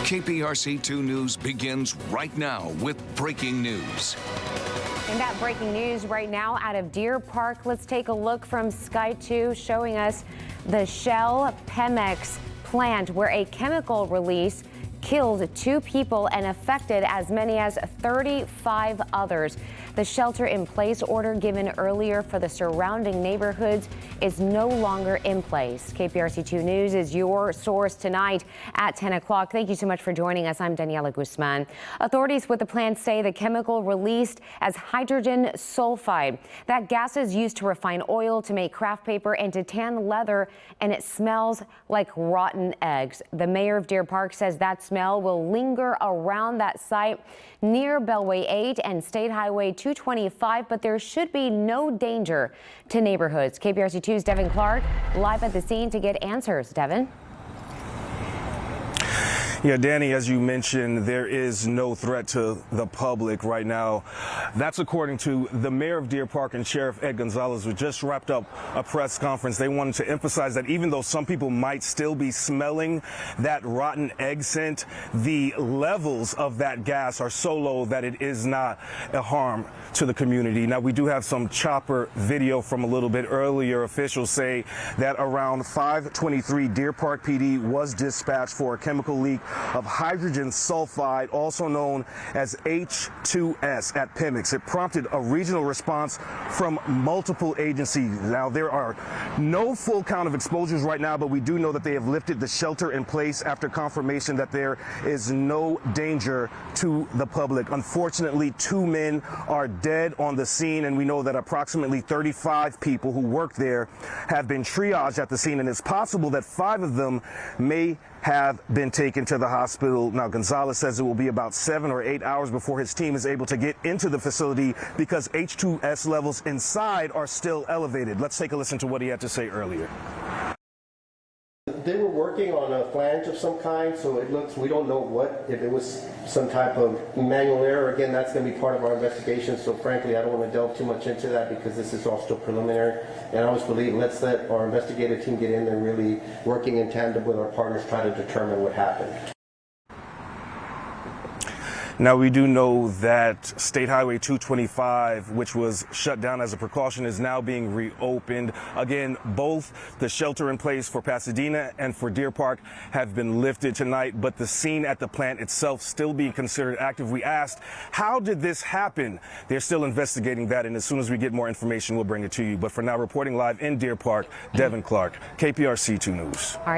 KPRC2 News begins right now with breaking news. And that breaking news right now out of Deer Park. Let's take a look from Sky 2 showing us the Shell Pemex plant where a chemical release killed 2 people and affected as many as 35 others. The shelter-in-place order given earlier for the surrounding neighborhoods is no longer in place. KPRC2 News is your source tonight at 10 o'clock. Thank you so much for joining us. I'm Daniela Guzman. Authorities with the plant say the chemical released as hydrogen sulfide. That gas is used to refine oil, to make craft paper, and to tan leather, and it smells like rotten eggs. The mayor of Deer Park says that smell will linger around that site near Beltway 8 and State Highway 225, but there should be no danger to neighborhoods. KPRC2's Devin Clark live at the scene to get answers. Devin? Yeah, Danny, as you mentioned, there is no threat to the public right now. That's according to the mayor of Deer Park and Sheriff Ed Gonzalez, who just wrapped up a press conference. They wanted to emphasize that even though some people might still be smelling that rotten egg scent, the levels of that gas are so low that it is not a harm to the community. Now, we do have some chopper video from a little bit earlier. Officials say that around 5:23, Deer Park PD was dispatched for a chemical leak of hydrogen sulfide, also known as H2S, at Pemex. It prompted a regional response from multiple agencies. Now, there are no full count of exposures right now, but we do know that they have lifted the shelter in place after confirmation that there is no danger to the public. Unfortunately, 2 men are dead on the scene, and we know that approximately 35 people who work there have been triaged at the scene, and it's possible that 5 of them may have been taken to the hospital. Now, Gonzalez says it will be about 7 or 8 hours before his team is able to get into the facility because H2S levels inside are still elevated. Let's take a listen to what he had to say earlier. They were working on a flange of some kind, so it looks, we don't know what, if it was some type of manual error. Again, that's going to be part of our investigation, so frankly, I don't want to delve too much into that because this is all still preliminary. And I always believe, let's let our investigative team get in there, really working in tandem with our partners, try to determine what happened. Now, we do know that State Highway 225, which was shut down as a precaution, is now being reopened. Again, both the shelter in place for Pasadena and for Deer Park have been lifted tonight, but the scene at the plant itself still being considered active. We asked, how did this happen? They're still investigating that, and as soon as we get more information, we'll bring it to you. But for now, reporting live in Deer Park, Devin Clark, KPRC2 News.